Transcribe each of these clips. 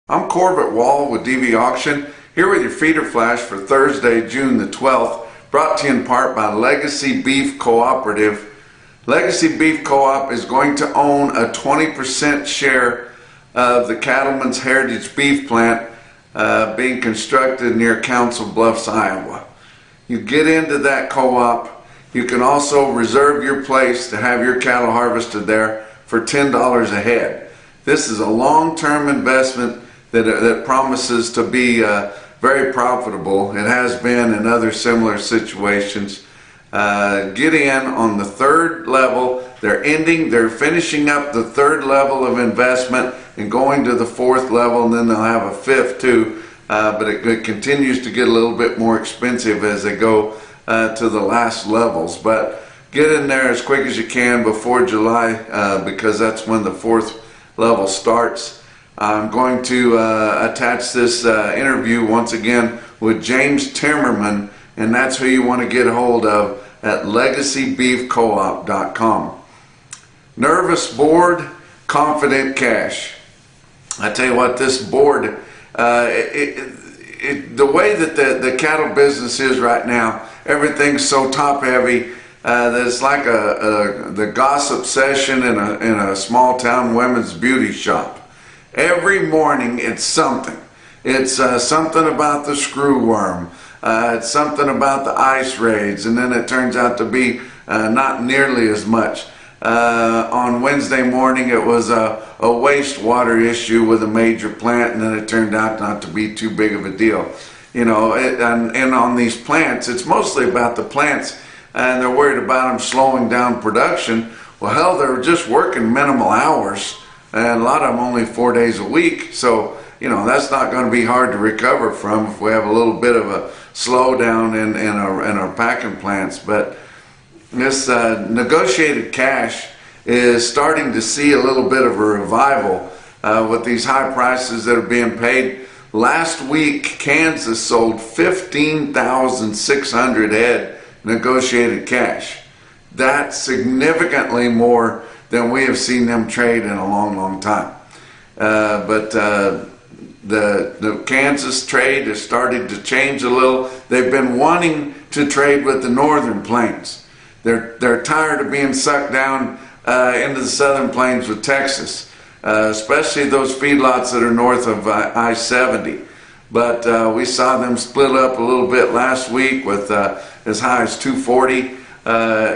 I'm Corbett Wall with DVAuction, here with your feeder flash for Thursday, June the 12th, brought to you in part by Legacy Beef Cooperative. Legacy Beef Co-op is going to own a 20% share of the Cattlemen's Heritage Beef Plant being constructed near Council Bluffs, Iowa. You get into that co-op, you can also reserve your place to have your cattle harvested there for $10 a head. This is a long-term investment that promises to be very profitable. It has been in other similar situations. Get in on the third level. They're finishing up the third level of investment and going to the fourth level, and then they'll have a fifth too. But it continues to get a little bit more expensive as they go to the last levels. But get in there as quick as you can before July because that's when the fourth level starts. I'm going to attach this interview once again with James Timmerman, and that's who you want to get a hold of at legacybeefcoop.com. Nervous board, confident cash. I tell you what, this board, the way that the cattle business is right now, everything's so top heavy that it's like the gossip session in a small town women's beauty shop. Every morning it's something. It's something about the screw worm. It's something about the ice raids, and then it turns out to be not nearly as much. On Wednesday morning it was a wastewater issue with a major plant, and then it turned out not to be too big of a deal. You know, and on these plants, it's mostly about the plants, and they're worried about them slowing down production. Well, hell, they're just working minimal hours, and a lot of them only 4 days a week. So, you know, that's not going to be hard to recover from if we have a little bit of a slowdown in our packing plants. But this negotiated cash is starting to see a little bit of a revival with these high prices that are being paid. Last week, Kansas sold 15,600 head negotiated cash. That's significantly more than we have seen them trade in a long, long time. But the Kansas trade is starting to change a little. They've been wanting to trade with the northern plains. They're tired of being sucked down into the southern plains with Texas, especially those feedlots that are north of I-70. But we saw them split up a little bit last week with as high as 240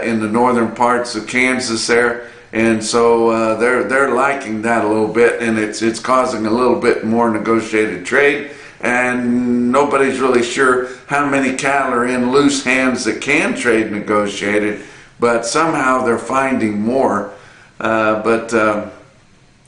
in the northern parts of Kansas there. And so they're liking that a little bit, and it's causing a little bit more negotiated trade, and nobody's really sure how many cattle are in loose hands that can trade negotiated, but somehow they're finding more. But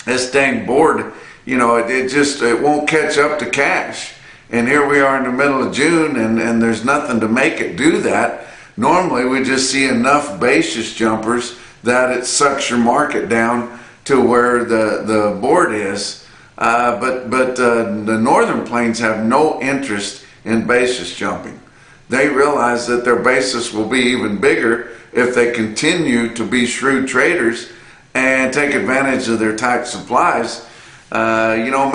this dang board, you know, it won't catch up to cash. And here we are in the middle of June, and there's nothing to make it do that. Normally we just see enough basis jumpers that it sucks your market down to where the board is. But the northern plains have no interest in basis jumping. They realize that their basis will be even bigger if they continue to be shrewd traders and take advantage of their tight supplies. You know,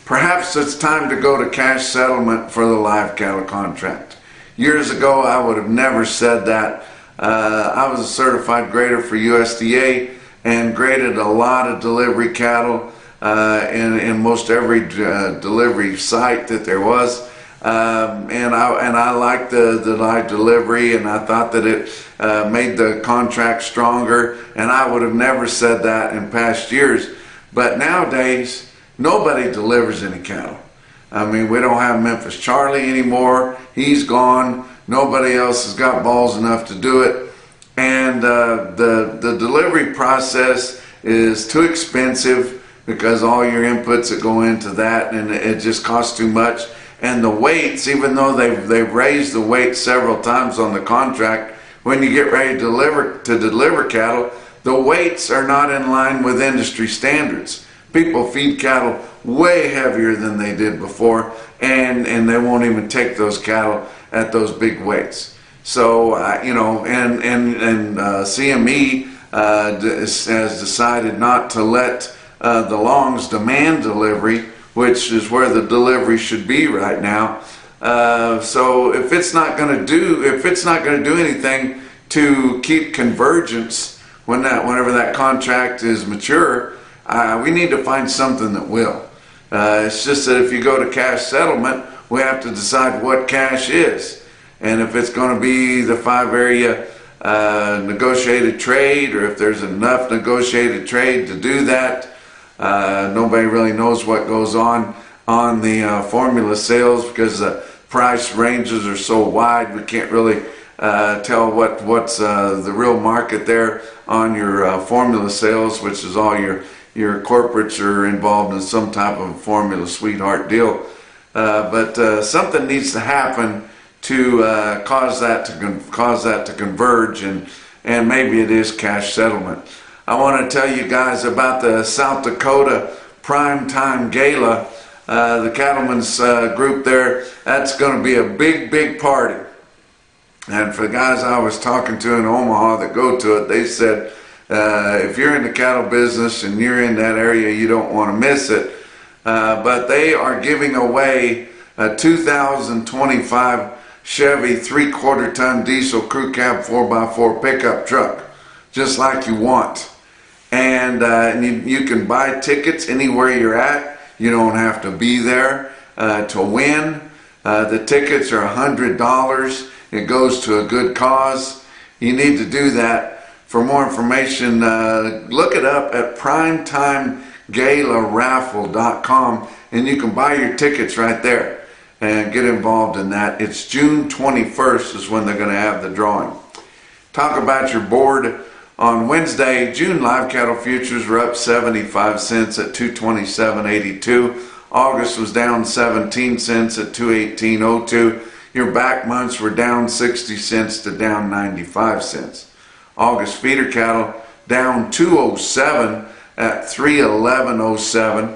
perhaps it's time to go to cash settlement for the live cattle contract. Years ago, I would have never said that. I was a certified grader for USDA and graded a lot of delivery cattle in most every delivery site that there was. And I liked the live delivery, and I thought that it made the contract stronger, and I would have never said that in past years. But nowadays, nobody delivers any cattle. I mean, we don't have Memphis Charlie anymore. He's gone. Nobody else has got balls enough to do it. And the delivery process is too expensive because all your inputs that go into that, and it just costs too much. And the weights, even though they've raised the weight several times on the contract, when you get ready to deliver cattle, the weights are not in line with industry standards. People feed cattle way heavier than they did before, and they won't even take those cattle at those big weights. So you know, and CME has decided not to let the longs demand delivery which is where the delivery should be right now. So if it's not going to do anything to keep convergence whenever that contract is mature, we need to find something that will. It's just that if you go to cash settlement, we have to decide what cash is, and if it's going to be the 5-area negotiated trade, or if there's enough negotiated trade to do that. Nobody really knows what goes on the formula sales, because the price ranges are so wide. We can't really tell what's the real market there on your formula sales, which is all your corporates are involved in some type of formula sweetheart deal. But something needs to happen to cause that to converge, and maybe it is cash settlement. I want to tell you guys about the South Dakota Primetime Gala. The Cattlemen's group there, that's going to be a big party. And for the guys I was talking to in Omaha that go to it, they said if you're in the cattle business and you're in that area, you don't want to miss it. But they are giving away a 2025 Chevy 3/4 ton diesel crew cab 4x4 pickup truck, just like you want. And you can buy tickets anywhere you're at. You don't have to be there to win. The tickets are $100. It goes to a good cause. You need to do that. For more information, look it up at primetimegalaraffle.com, and you can buy your tickets right there and get involved in that. It's June 21st is when they're going to have the drawing. Talk about your board. On Wednesday, June live cattle futures were up 75 cents at 227.82. August was down 17 cents at 218.02. Your back months were down 60 cents to down 95 cents. August feeder cattle down 207 at 311.07.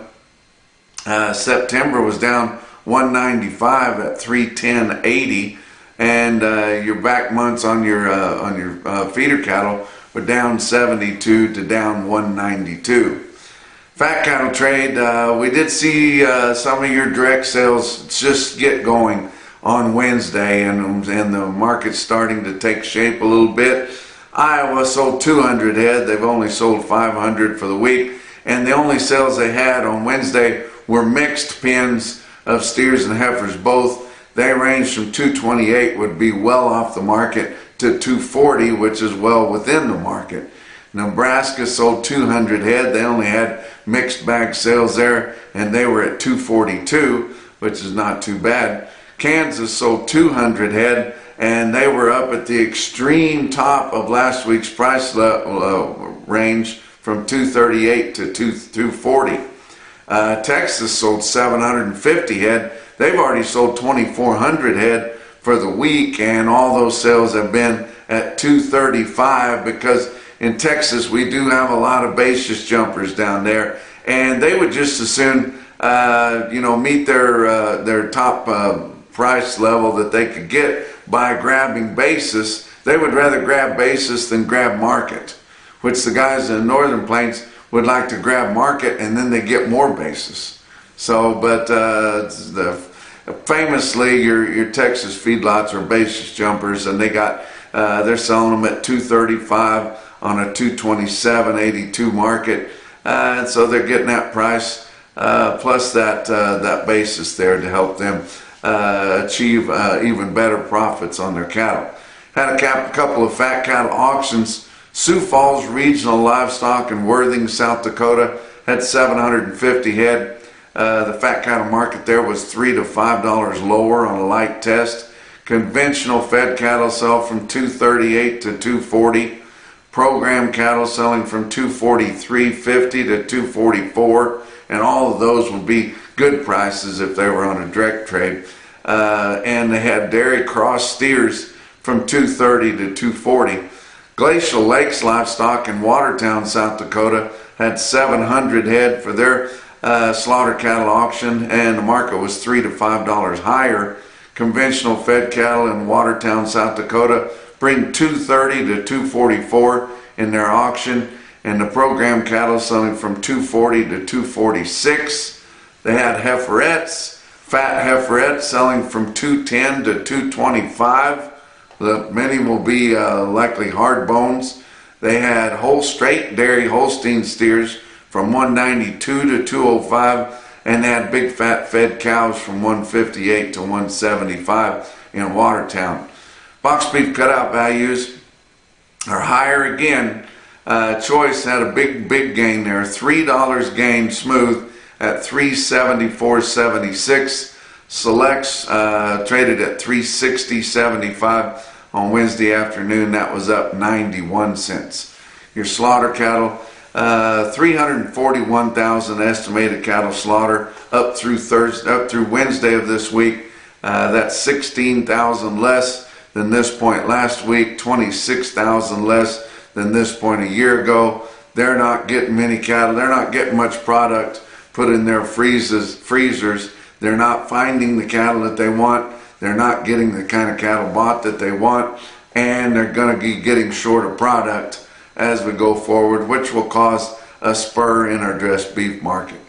September was down 195 at 310.80, and your back months on your feeder cattle were down 72 to down 192. Fat cattle trade, we did see some of your direct sales just get going on Wednesday, and the market's starting to take shape a little bit. Iowa sold 200 head. They've only sold 500 for the week, and the only sales they had on Wednesday were mixed pens of steers and heifers both. They range from 228, would be well off the market, to 240, which is well within the market. Nebraska sold 200 head. They only had mixed bag sales there, and they were at 242, which is not too bad. Kansas sold 200 head, and they were up at the extreme top of last week's price range from 238 to 240. Texas sold 750 head. They've already sold 2,400 head for the week, and all those sales have been at 235, because in Texas we do have a lot of basis jumpers down there, and they would just as soon meet their top price level that they could get by grabbing basis. They would rather grab basis than grab market, which the guys in the Northern Plains would like to grab market, and then they get more basis. So, but famously, your Texas feedlots are basis jumpers, and they're selling them at 235 on a 227.82 market, and so they're getting that price plus that basis there to help them achieve even better profits on their cattle. Had a couple of fat cattle auctions. Sioux Falls Regional Livestock in Worthing, South Dakota had 750 head. The fat cattle market there was $3 to $5 lower on a light test. Conventional fed cattle sell from 238 to 240. Program cattle selling from 243.50 to 244, and all of those would be good prices if they were on a direct trade. And they had dairy cross steers from 230 to 240. Glacial Lakes Livestock in Watertown, South Dakota had 700 head for their slaughter cattle auction, and the market was $3 to $5 higher. Conventional fed cattle in Watertown, South Dakota bring 230 to 244 in their auction, and the program cattle selling from 240 to 246. They had heiferettes, fat heiferettes selling from $210 to $225. Many will be likely hard bones. They had whole straight dairy Holstein steers from $192 to $205, and they had big fat fed cows from $158 to $175 in Watertown. Box beef cutout values are higher again. Choice had a big gain there, $3 gain smooth at $374.76. Selects traded at $360.75 on Wednesday afternoon. That was up 91 cents. Your slaughter cattle, 341,000 estimated cattle slaughter up through Wednesday of this week. That's 16,000 less than this point last week, 26,000 less than this point a year ago. They're not getting many cattle. They're not getting much product put in their freezers. They're not finding the cattle that they want. They're not getting the kind of cattle bought that they want, and they're going to be getting short of product as we go forward, which will cause a spur in our dressed beef market.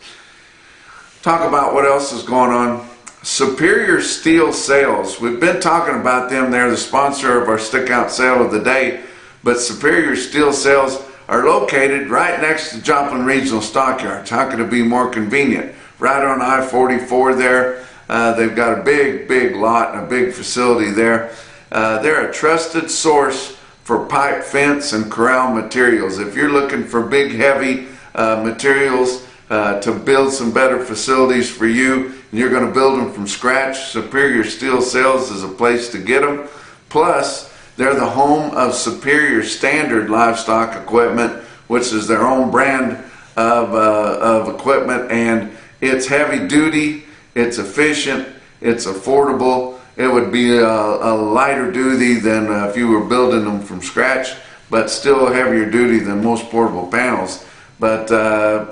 Talk about what else is going on. Superior Steel Sales. We've been talking about them. They're the sponsor of our stick out sale of the day, but Superior Steel Sales are located right next to Joplin Regional Stockyards. How could it be more convenient? Right on I-44 there. They've got a big lot and a big facility there. They're a trusted source for pipe, fence, and corral materials. If you're looking for big, heavy materials to build some better facilities for you, and you're going to build them from scratch, Superior Steel Sales is a place to get them. Plus, they're the home of Superior Standard Livestock Equipment, which is their own brand of equipment, and it's heavy duty, it's efficient, it's affordable. It would be a lighter duty than if you were building them from scratch, but still heavier duty than most portable panels. But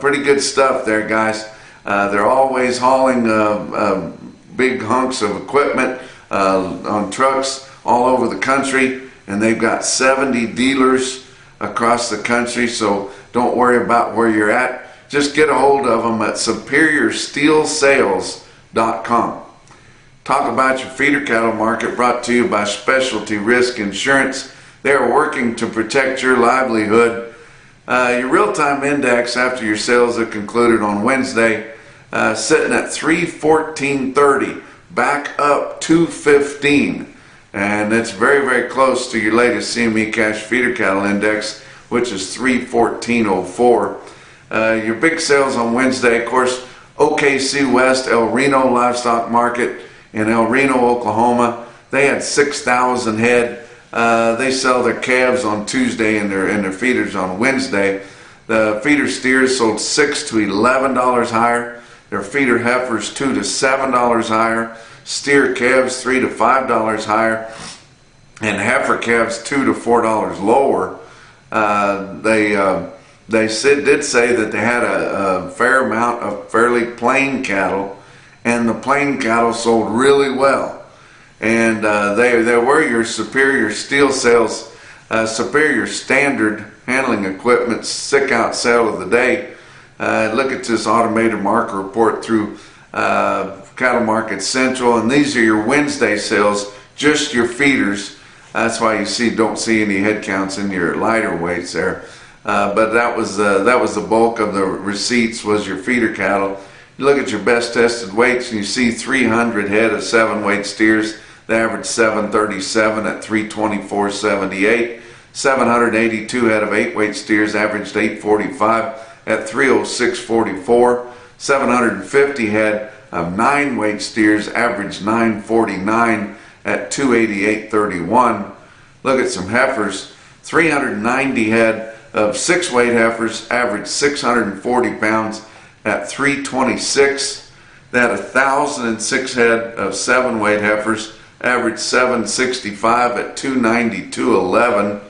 pretty good stuff there, guys. They're always hauling big hunks of equipment on trucks all over the country, and they've got 70 dealers across the country, so don't worry about where you're at. Just get a hold of them at superiorsteelsales.com. Talk about your feeder cattle market, brought to you by Specialty Risk Insurance. They are working to protect your livelihood. Your real-time index after your sales are concluded on Wednesday, sitting at 314.30, back up 215. And it's very close to your latest CME cash feeder cattle index, which is 314.04. Your big sales on Wednesday, of course, OKC West El Reno Livestock Market in El Reno, Oklahoma. They had 6,000 head. They sell their calves on Tuesday and their feeders on Wednesday. The feeder steers sold $6 to $11 higher. Their feeder heifers $2 to $7 higher. Steer calves $3 to $5 higher. And heifer calves $2 to $4 lower. They did say that they had a fair amount of fairly plain cattle, and the plain cattle sold really well. And they were your Superior Steel Sales, Superior Standard Handling Equipment stick out sale of the day. Look at this automated market report through Cattle Market Central, and these are your Wednesday sales, just your feeders. That's why you don't see any head counts in your lighter weights there. But that was the bulk of the receipts, was your feeder cattle. You look at your best tested weights and you see 300 head of 7-weight steers. They average 737 at 324.78. 782 head of 8-weight steers averaged 845 at 306.44. 750 head of 9-weight steers averaged 949 at 288.31. Look at some heifers. 390 head of 6-weight heifers averaged 640 pounds at 326. They had 1,006 head of 7-weight heifers averaged 765 at 292.11.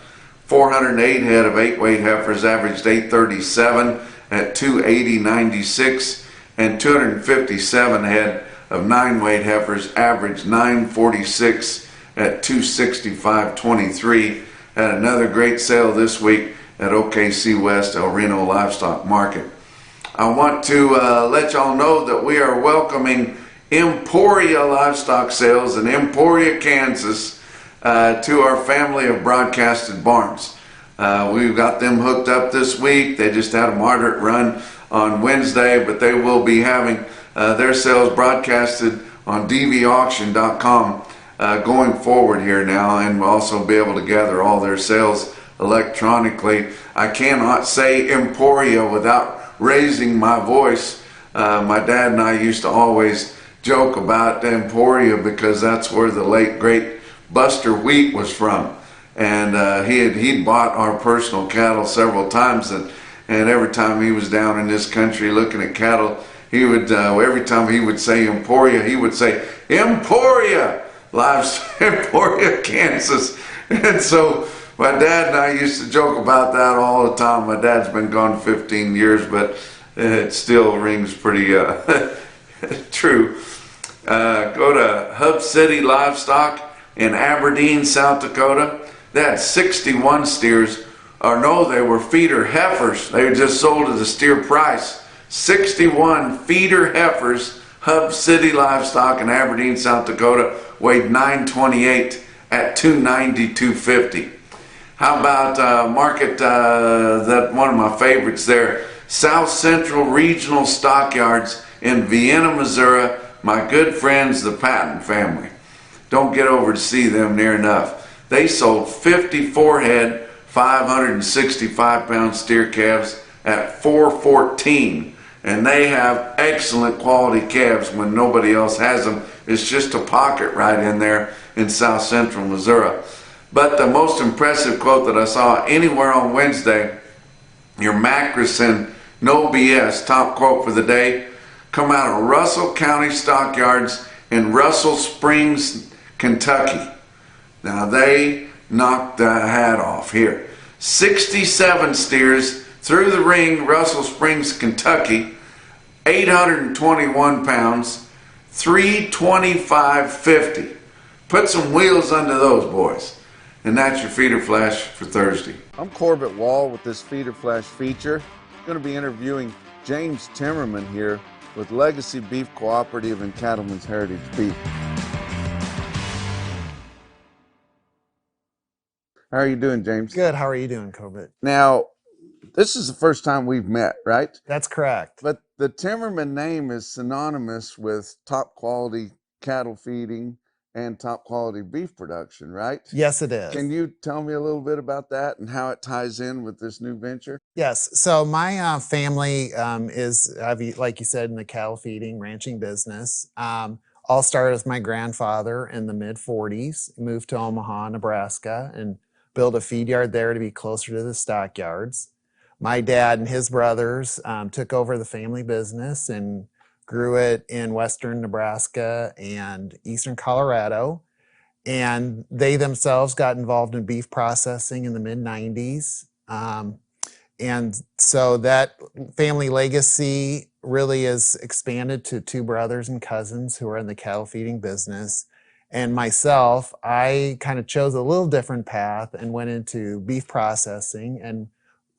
408 head of 8-weight heifers averaged 837 at 280.96, and 257 head of 9-weight heifers averaged 946 at 265.23. Had another great sale this week at OKC West El Reno Livestock Market. I want to let y'all know that we are welcoming Emporia Livestock Sales in Emporia, Kansas, to our family of broadcasted barns. We've got them hooked up this week. They just had a moderate run on Wednesday, but they will be having their sales broadcasted on DVAuction.com going forward here now, and we'll also be able to gather all their sales electronically. I cannot say Emporia without raising my voice. My dad and I used to always joke about Emporia because that's where the late great Buster Wheat was from, and he'd bought our personal cattle several times, and every time he was down in this country looking at cattle, he would every time he would say Emporia, he would say Emporia Emporia, Kansas. And so my dad and I used to joke about that all the time. My dad's been gone 15 years, but it still rings pretty true. Go to Hub City Livestock in Aberdeen, South Dakota. They had 61 steers, or no, they were feeder heifers. They were just sold at the steer price. 61 feeder heifers. Hub City Livestock in Aberdeen, South Dakota, weighed 928 at 290, 250. How about market, that one of my favorites there, South Central Regional Stockyards in Vienna, Missouri, my good friends, the Patton family. Don't get over to see them near enough. They sold 54 head, 565-pound steer calves at 414. And they have excellent quality calves when nobody else has them. It's just a pocket right in there in South Central Missouri. But the most impressive quote that I saw anywhere on Wednesday, your Macrison No BS top quote for the day, come out of Russell County Stockyards in Russell Springs, Kentucky. Now they knocked the hat off here. 67 steers through the ring, Russell Springs, Kentucky, 821 pounds, 325.50. Put some wheels under those boys. And that's your feeder flash for Thursday. I'm Corbett Wall with this feeder flash feature. I'm going to be interviewing James Timmerman here with Legacy Beef Cooperative and Cattlemen's Heritage Beef. How are you doing, James? Good. How are you doing, Corbett? Now, this is the first time we've met, right? That's correct. But the Timmerman name is synonymous with top quality cattle feeding and top quality beef production, right? Yes, it is. Can you tell me a little bit about that and how it ties in with this new venture? Yes. So my family is, like you said, in the cattle feeding, ranching business. All started with my grandfather in the mid-40s, moved to Omaha, Nebraska, and built a feed yard there to be closer to the stockyards. My dad and his brothers took over the family business and grew it in western Nebraska and eastern Colorado. And they themselves got involved in beef processing in the mid-90s. And so that family legacy really is expanded to two brothers and cousins who are in the cattle feeding business. And myself, I kind of chose a little different path and went into beef processing and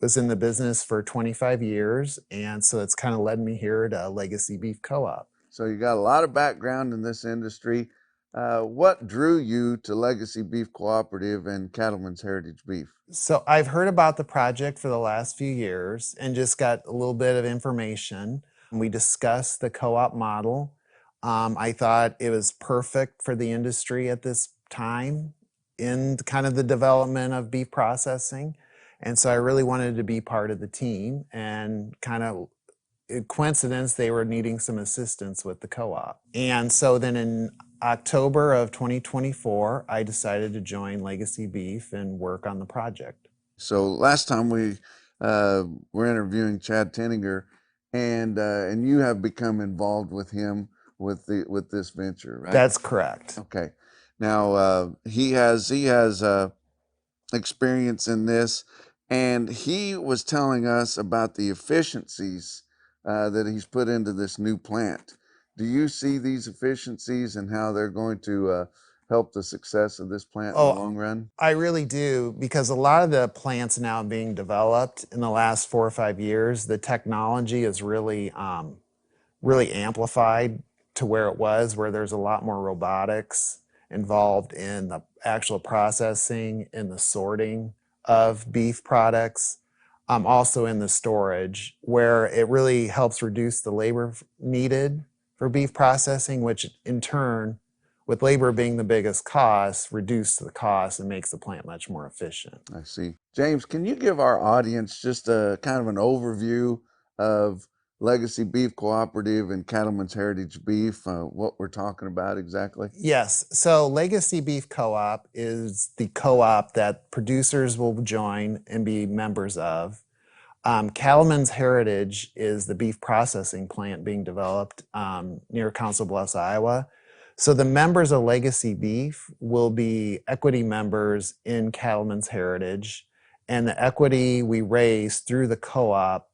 was in the business for 25 years. And so it's kind of led me here to Legacy Beef Co-op. So you got a lot of background in this industry. What drew you to Legacy Beef Cooperative and Cattlemen's Heritage Beef? So I've heard about the project for the last few years and just got a little bit of information. We discussed the co-op model. I thought it was perfect for the industry at this time in kind of the development of beef processing. And so I really wanted to be part of the team, and kind of coincidence, they were needing some assistance with the co-op. And so then in October of 2024, I decided to join Legacy Beef and work on the project. So last time we were interviewing Chad Tinninger, and you have become involved with him with this venture, right? That's correct. Okay. Now he has experience in this, and he was telling us about the efficiencies that he's put into this new plant. Do you see these efficiencies and how they're going to help the success of this plant in the Oh, long run? I really do, because a lot of the plants now being developed in the last 4 or 5 years, the technology is really amplified to where it was, where there's a lot more robotics involved in the actual processing and the sorting of beef products, also in the storage, where it really helps reduce the labor needed for beef processing, which in turn, with labor being the biggest cost, reduce the cost and makes the plant much more efficient. I see. James, can you give our audience just a kind of an overview of Legacy Beef Cooperative and Cattlemen's Heritage Beef, what we're talking about exactly? Yes. So Legacy Beef Co-op is the co-op that producers will join and be members of. Cattlemen's Heritage is the beef processing plant being developed near Council Bluffs, Iowa. So the members of Legacy Beef will be equity members in Cattlemen's Heritage, and the equity we raise through the co-op,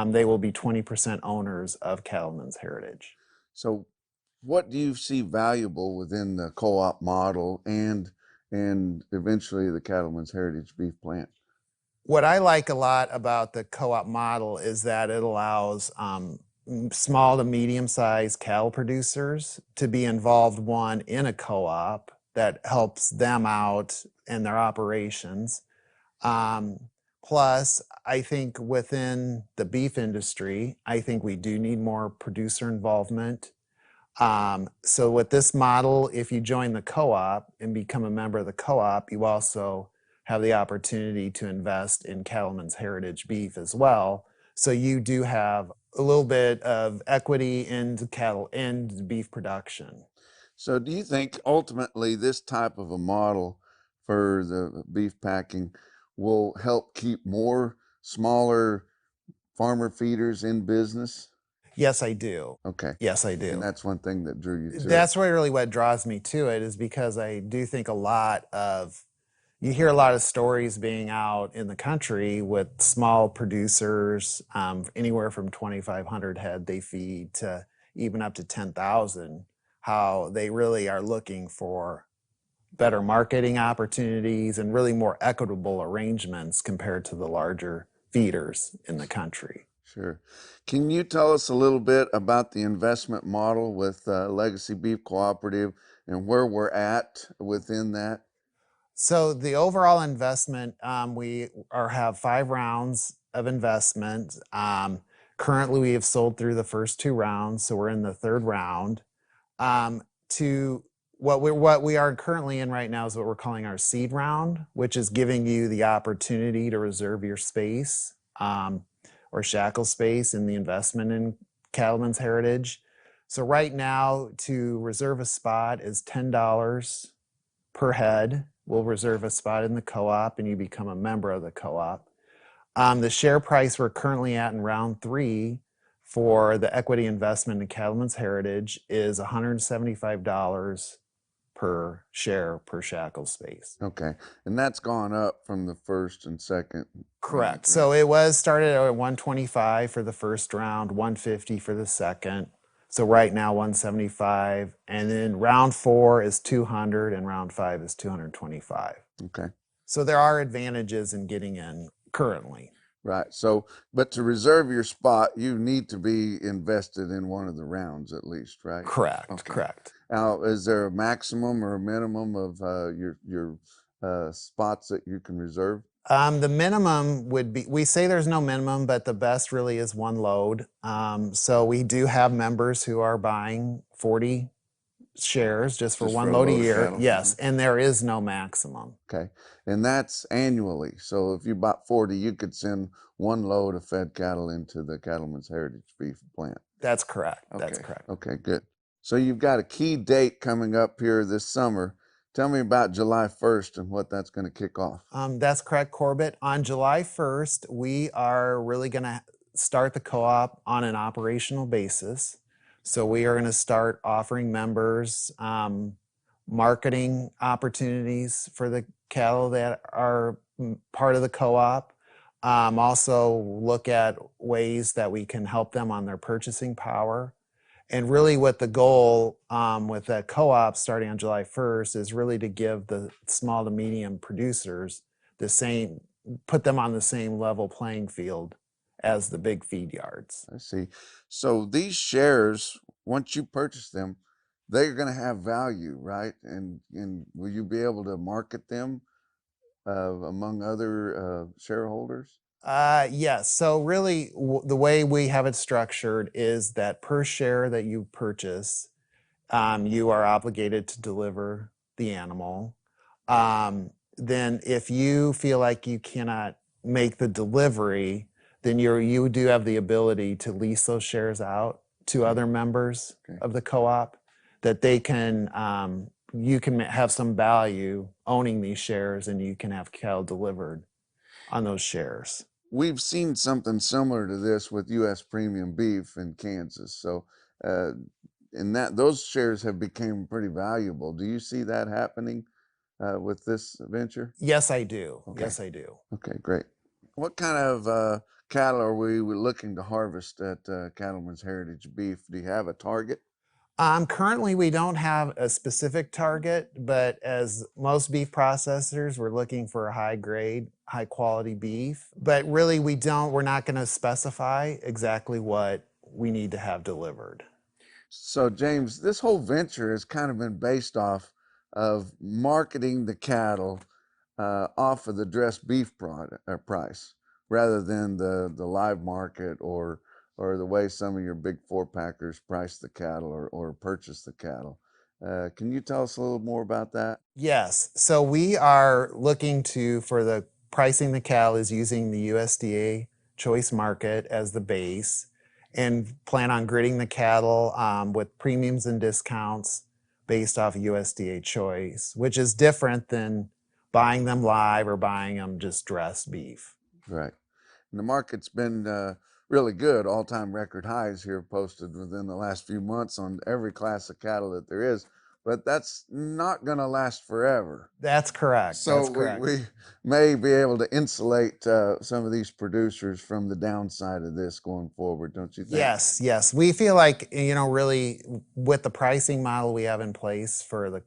they will be 20% owners of Cattlemen's Heritage. So what do you see valuable within the co-op model and eventually the Cattlemen's Heritage Beef plant? What I like a lot about the co-op model is that it allows small to medium-sized cattle producers to be involved, one, in a co-op that helps them out in their operations. Plus, I think within the beef industry, I think we do need more producer involvement. So with this model, if you join the co-op and become a member of the co-op, you also have the opportunity to invest in Cattlemen's Heritage Beef as well. So you do have a little bit of equity into cattle and beef production. So do you think ultimately this type of a model for the beef packing will help keep more smaller farmer feeders in business? Yes, I do. Okay. Yes, I And do. that's one thing that drew you to it. That's really what draws me to it, is because I do think you hear a lot of stories being out in the country with small producers, anywhere from 2,500 head they feed to even up to 10,000, how they really are looking for better marketing opportunities and really more equitable arrangements compared to the larger feeders in the country. Sure. Can you tell us a little bit about the investment model with Legacy Beef Cooperative and where we're at within that? So the overall investment, have 5 rounds of investment. Currently, we have sold through the first 2 rounds, so we're in the third round. To what we are currently in right now is what we're calling our seed round, which is giving you the opportunity to reserve your space or shackle space in the investment in Cattlemen's Heritage. So right now, to reserve a spot is $10 per head. We'll reserve a spot in the co-op and you become a member of the co-op. The share price we're currently at in round 3 for the equity investment in Cattlemen's Heritage is $175 per share per shackle space. Okay. And that's gone up from the first and second. Correct. round, right? So it was started at 125 for the first round, 150 for the second. So right now 175, and then round 4 is 200 and round 5 is 225. Okay. So there are advantages in getting in currently. Right. So, but to reserve your spot, you need to be invested in one of the rounds at least, right? Correct. Okay. Correct. Now, is there a maximum or a minimum of your spots that you can reserve? The minimum would be, we say there's no minimum, but the best really is 1 load. So we do have members who are buying 40 shares just for Just 1 for a load a load of year. cattle? Yes, and there is no maximum. Okay. And that's annually. So if you bought 40, you could send 1 load of fed cattle into the Cattlemen's Heritage Beef plant. That's correct. Okay. That's correct. Okay, good. So you've got a key date coming up here this summer. Tell me about July 1st and what that's going to kick off. That's correct, Corbett. On July 1st, we are really going to start the co-op on an operational basis. So we are going to start offering members marketing opportunities for the cattle that are part of the co-op. Also look at ways that we can help them on their purchasing power. And really what the goal with that co-op starting on July 1st is really to give the small to medium producers the same, put them on the same level playing field as the big feed yards. I see. So these shares, once you purchase them, they're going to have value, right? And will you be able to market them among other shareholders? Yes. So really, the way we have it structured is that per share that you purchase, you are obligated to deliver the animal. Then if you feel like you cannot make the delivery, then you do have the ability to lease those shares out to other members of the co-op that they can, you can have some value owning these shares and you can have cattle delivered on those shares. We've seen something similar to this with U.S. premium beef in Kansas. So, and that those shares have become pretty valuable. Do you see that happening with this venture? Yes, I do. Okay. Yes, I do. Okay, great. What kind of cattle are we looking to harvest at Cattleman's Heritage Beef? Do you have a target? Currently, we don't have a specific target, but as most beef processors, we're looking for a high grade, high quality beef. But really, we're not going to specify exactly what we need to have delivered. So, James, this whole venture has kind of been based off of marketing the cattle off of the dressed beef price rather than the live market or the way some of your big four packers price the cattle or purchase the cattle. Can you tell us a little more about that? Yes. So we are looking for the pricing the cattle is using the USDA choice market as the base and plan on gridding the cattle with premiums and discounts based off USDA choice, which is different than buying them live or buying them just dressed beef. Right. And the market's been really good, all-time record highs here posted within the last few months on every class of cattle that there is, but that's not going to last forever. That's correct. So That's correct. we may be able to insulate some of these producers from the downside of this going forward, don't you think? Yes, yes. We feel like, really with the pricing model we have in place for the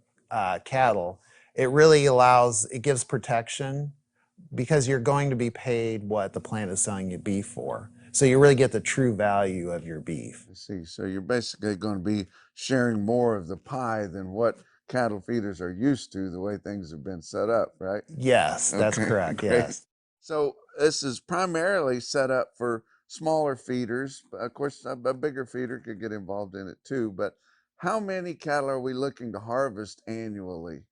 cattle, it really it gives protection because you're going to be paid what the plant is selling you beef for. So you really get the true value of your beef. I see. So you're basically going to be sharing more of the pie than what cattle feeders are used to, the way things have been set up, right? Yes, that's correct. Great. Yes. So this is primarily set up for smaller feeders. Of course, a bigger feeder could get involved in it too. But how many cattle are we looking to harvest annually?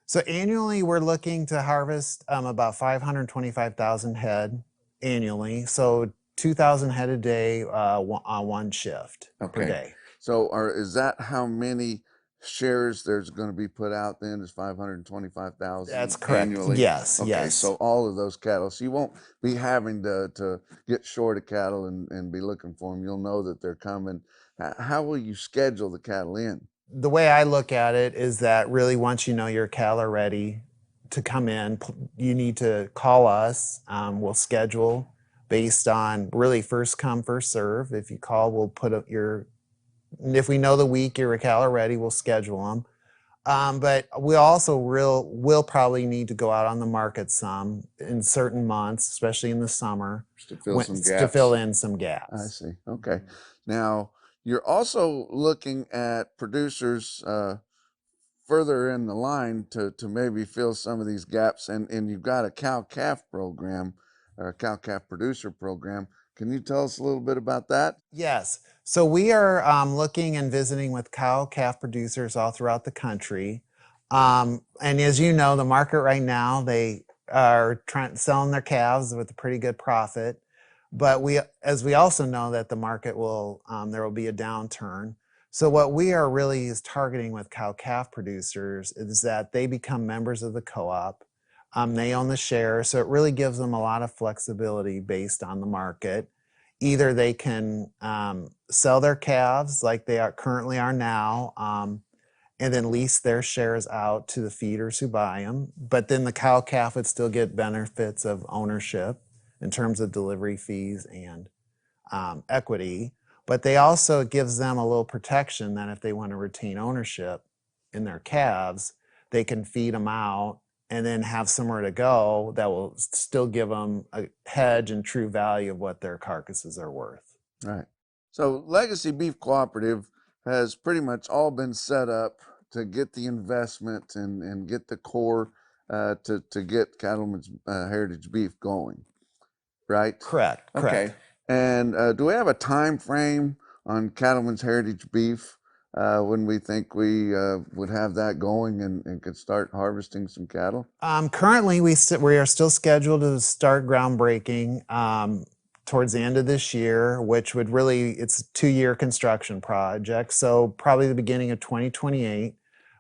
So annually, we're looking to harvest about 525,000 head annually. So 2,000 head a day on one shift per day. So is that how many shares there's going to be put out then is 525,000 That's correct. annually? Yes, Okay, yes. so all of those cattle. So you won't be having to get short of cattle and be looking for them. You'll know that they're coming. How will you schedule the cattle in? The way I look at it is that really once you know your cattle are ready to come in, you need to call us. We'll schedule based on really first come, first serve. If you call, we'll put up if we know the week your cattle are ready, we'll schedule them. But we also will probably need to go out on the market some in certain months, especially in the summer, to fill some gaps. To fill in some gaps. I see. Okay. Now, you're also looking at producers further in the line to maybe fill some of these gaps, and you've got a cow-calf program, or a cow-calf producer program. Can you tell us a little bit about that? Yes. So we are looking and visiting with cow-calf producers all throughout the country. And as you know, the market right now, they are selling their calves with a pretty good profit. But as we also know that the market there will be a downturn. So what we are really is targeting with cow-calf producers is that they become members of the co-op. They own the shares, so it really gives them a lot of flexibility based on the market. Either they can sell their calves like they currently are now, and then lease their shares out to the feeders who buy them. But then the cow-calf would still get benefits of ownership in terms of delivery fees and equity. But they also, it gives them a little protection that if they want to retain ownership in their calves, they can feed them out and then have somewhere to go that will still give them a hedge and true value of what their carcasses are worth. Right. So Legacy Beef Cooperative has pretty much all been set up to get the investment and get the core to get Cattlemen's Heritage Beef going, right? Correct. Okay. Correct. And do we have a time frame on Cattlemen's Heritage Beef when we think we would have that going and could start harvesting some cattle? Currently, we are still scheduled to start groundbreaking towards the end of this year, which would really, it's a 2-year construction project, so probably the beginning of 2028.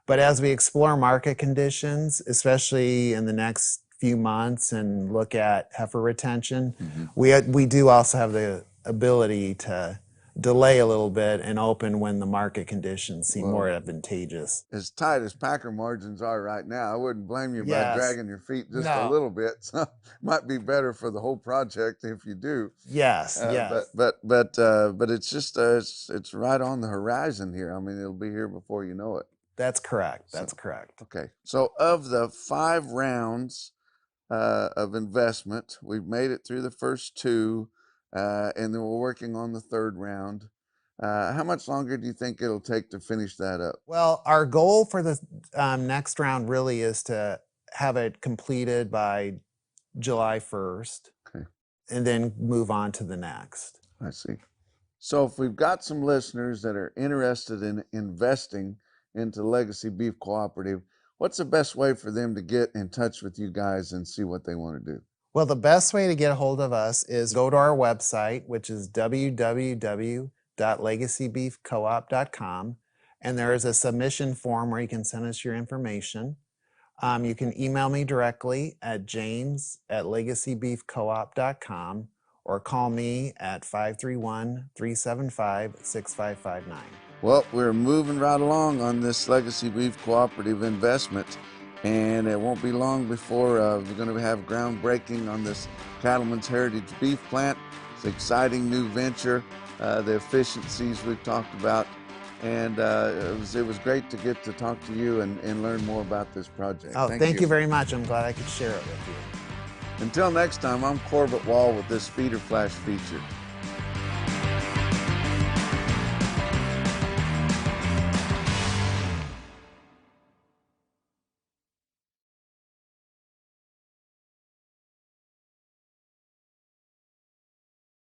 But as we explore market conditions, especially in the next few months, and look at heifer retention, we do also have the ability to delay a little bit and open when the market conditions seem more advantageous. As tight as packer margins are right now, I wouldn't blame you by Yes. dragging your feet just a No. little bit. So might be better for the whole project if you do. Yes, yes. But it's just it's right on the horizon here. I mean, it'll be here before you know it. That's correct. That's correct. Okay. So of the 5 rounds of investment, we've made it through the first 2, and then we're working on the 3rd round. How much longer do you think it'll take to finish that up? Well, our goal for the next round really is to have it completed by July 1st, Okay. and then move on to the next. I see. So if we've got some listeners that are interested in investing into Legacy Beef Cooperative, what's the best way for them to get in touch with you guys and see what they want to do? Well, the best way to get a hold of us is go to our website, which is www.legacybeefcoop.com, and there is a submission form where you can send us your information. You can email me directly at james@legacybeefcoop.com or call me at 531-375-6559. Well, we're moving right along on this Legacy Beef Cooperative investment, and it won't be long before we're going to have groundbreaking on this Cattlemen's Heritage Beef plant. It's an exciting new venture, the efficiencies we've talked about, and it was great to get to talk to you and learn more about this project. Oh, thank you very much. I'm glad I could share it with you. Until next time, I'm Corbett Wall with this Feeder Flash feature.